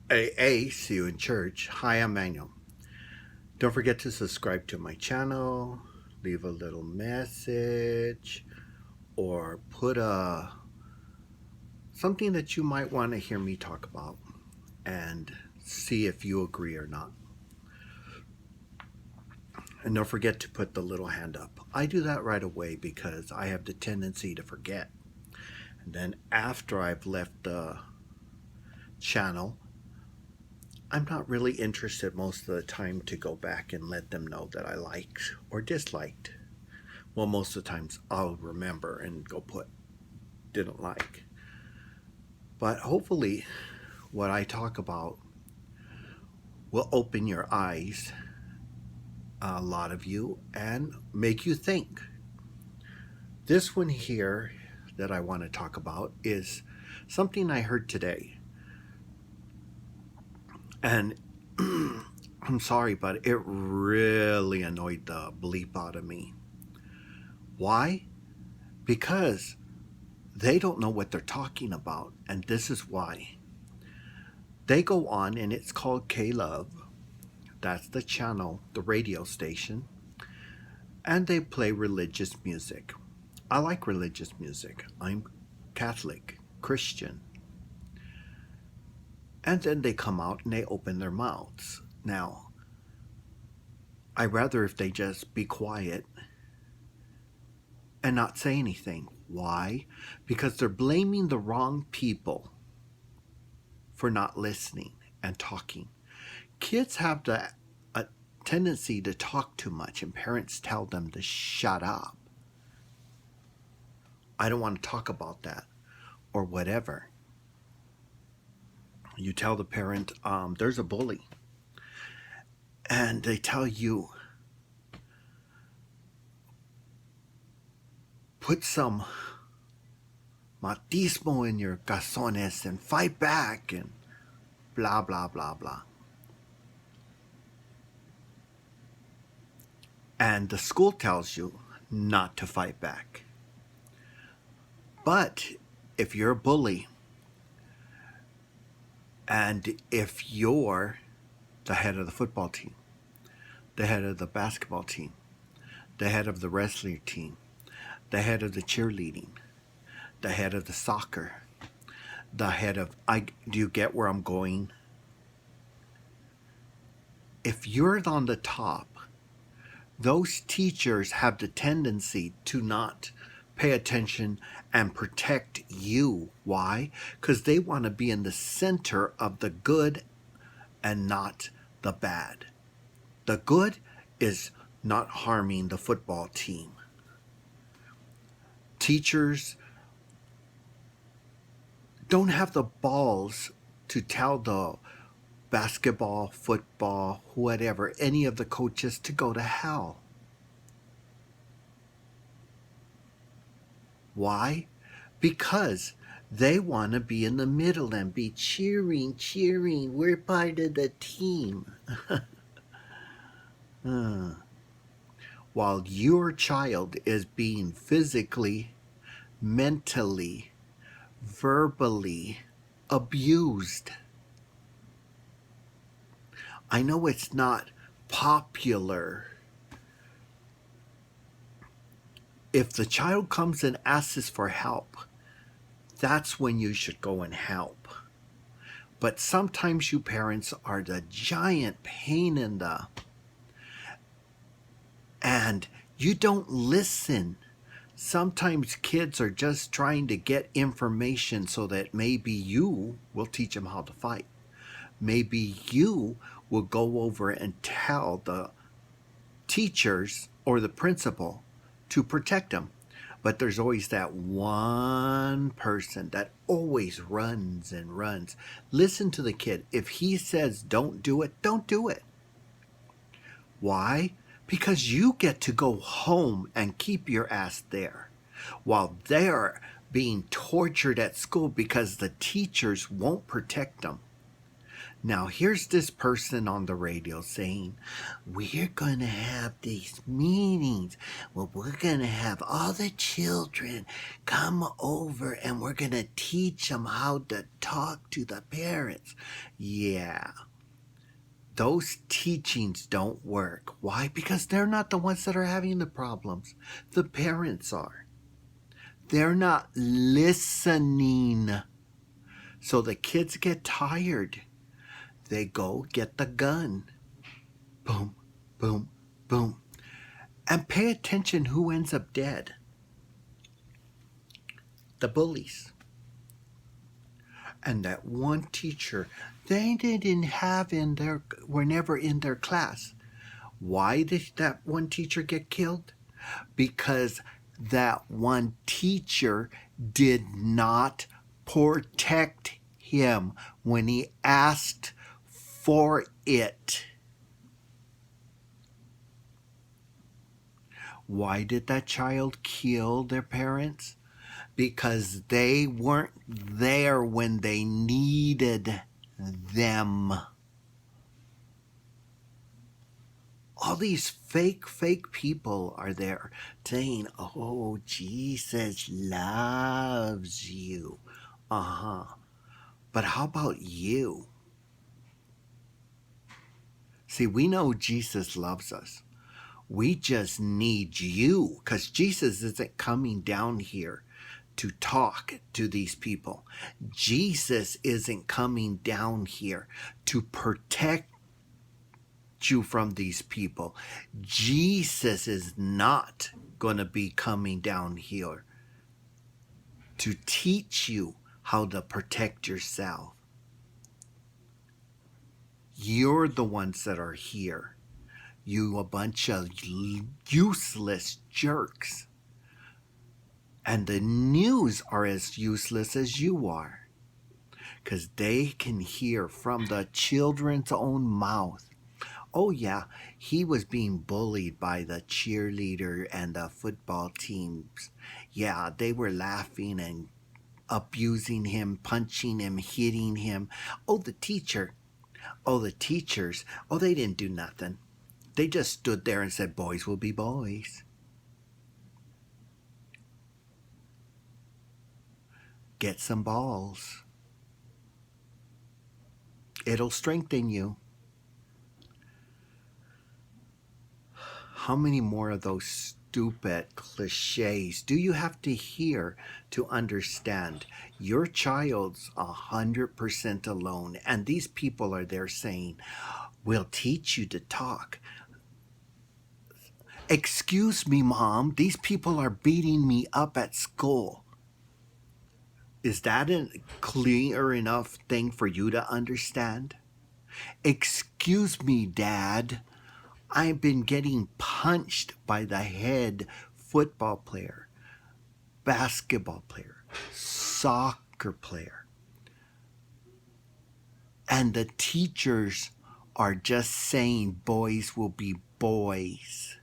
See you in church. Hi, I'm Manuel. Don't forget to subscribe to my channel, leave a little message, or put something that you might want to hear me talk about and see if you agree or not. And don't forget to put the little hand up. I do that right away because I have the tendency to forget. And then after I've left the channel, I'm not really interested most of the time to go back and let them know that I liked or disliked. Well, most of the times I'll remember and go put didn't like. But hopefully, what I talk about will open your eyes, a lot of you, and make you think. This one here that I want to talk about is something I heard today. And I'm sorry, but it really annoyed the bleep out of me. Why? Because they don't know what they're talking about, and this is why. They go on, and it's called K-Love. That's the channel, the radio station, and they play religious music. I like religious music. I'm Catholic, Christian. And then they come out and they open their mouths. Now, I'd rather if they just be quiet and not say anything. Why? Because they're blaming the wrong people for not listening and talking. Kids have a tendency to talk too much, and parents tell them to shut up. I don't want to talk about that, or whatever. You tell the parent, there's a bully, and they tell you, put some machismo in your calzones and fight back, and blah, blah, blah, blah. And the school tells you not to fight back. But if you're a bully, and if you're the head of the football team, the head of the basketball team, the head of the wrestling team, the head of the cheerleading, the head of the soccer, the head of, do you get where I'm going? If you're on the top, those teachers have the tendency to not pay attention and protect you. Why? Because they want to be in the center of the good and not the bad. The good is not harming the football team. Teachers don't have the balls to tell the basketball, football, whatever, any of the coaches to go to hell. Why? Because they want to be in the middle and be cheering, we're part of the team. While your child is being physically, mentally, verbally abused. I know it's not popular. If the child comes and asks for help, that's when you should go and help. But sometimes you parents are the giant pain in the... And you don't listen. Sometimes kids are just trying to get information so that maybe you will teach them how to fight. Maybe you will go over and tell the teachers or the principal to protect them. But there's always that one person that always runs and runs. Listen to the kid. If he says don't do it, don't do it. Why? Because you get to go home and keep your ass there while they're being tortured at school because the teachers won't protect them. Now, here's this person on the radio saying, we're going to have these meetings. Well, we're going to have all the children come over and we're going to teach them how to talk to the parents. Yeah, those teachings don't work. Why? Because they're not the ones that are having the problems. The parents are. They're not listening. So the kids get tired. They go get the gun. Boom, boom, boom. And pay attention who ends up dead. The bullies. And that one teacher, they didn't have were never in their class. Why did that one teacher get killed? Because that one teacher did not protect him when he asked for it. Why did that child kill their parents? Because they weren't there when they needed them. All these fake people are there saying, oh, Jesus loves you. But how about you? See, we know Jesus loves us. We just need you, because Jesus isn't coming down here to talk to these people. Jesus isn't coming down here to protect you from these people. Jesus is not going to be coming down here to teach you how to protect yourself. You're the ones that are here. You a bunch of useless jerks. And the news are as useless as you are. Because they can hear from the children's own mouth. Oh yeah, he was being bullied by the cheerleader and the football teams. Yeah, they were laughing and abusing him, punching him, hitting him. Oh, the teacher. Oh, the teachers. Oh, they didn't do nothing. They just stood there and said, boys will be boys. Get some balls. It'll strengthen you. How many more of those stupid cliches do you have to hear to understand? Your child's 100% alone, and these people are there saying, we'll teach you to talk. Excuse me, Mom, these people are beating me up at school. Is that a clear enough thing for you to understand? Excuse me, Dad. I've been getting punched by the head football player, basketball player, soccer player. And the teachers are just saying boys will be boys.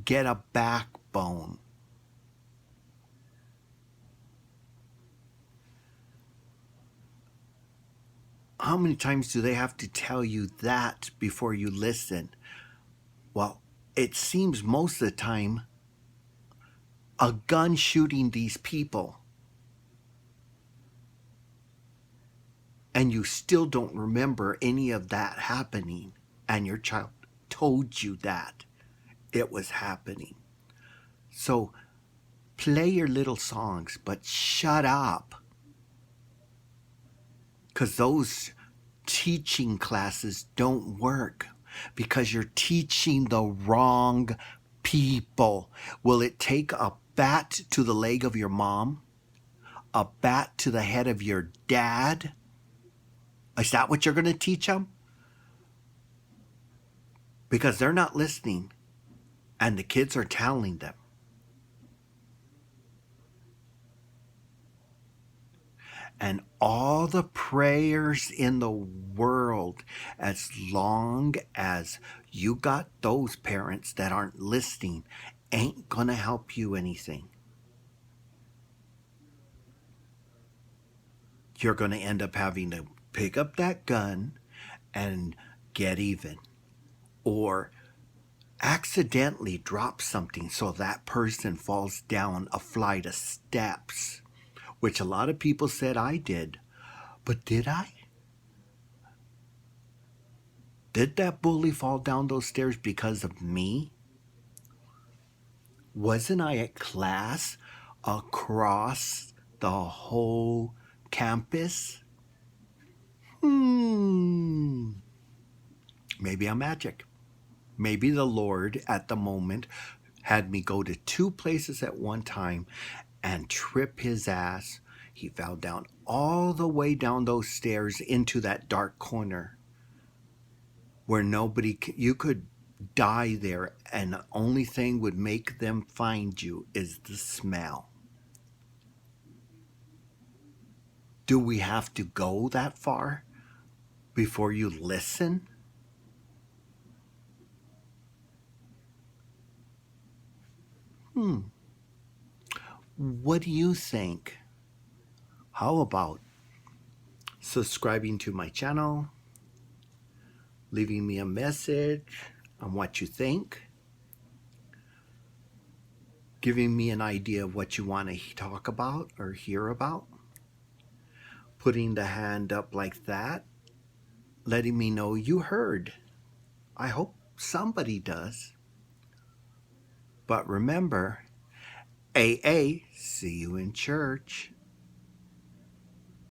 Get a backbone. How many times do they have to tell you that before you listen? Well, it seems most of the time a gun shooting these people and you still don't remember any of that happening, and your child told you that it was happening. So play your little songs, but shut up. Because those teaching classes don't work, because you're teaching the wrong people. Will it take a bat to the leg of your mom? A bat to the head of your dad? Is that what you're going to teach them? Because they're not listening, and the kids are telling them. And all the prayers in the world, as long as you got those parents that aren't listening, ain't gonna help you anything. you're going to end up having to pick up that gun and get even, or accidentally drop something so that person falls down a flight of steps, which a lot of people said I did. But did I? Did that bully fall down those stairs because of me? Wasn't I at class across the whole campus? Maybe I'm magic. Maybe the Lord at the moment had me go to two places at one time and trip his ass. He fell down all the way down those stairs into that dark corner where you could die there, and the only thing would make them find you is the smell. Do we have to go that far before you listen? What do you think? How about subscribing to my channel, leaving me a message on what you think, giving me an idea of what you want to talk about or hear about, putting the hand up like that, letting me know you heard. I hope somebody does. But remember, AA, see you in church.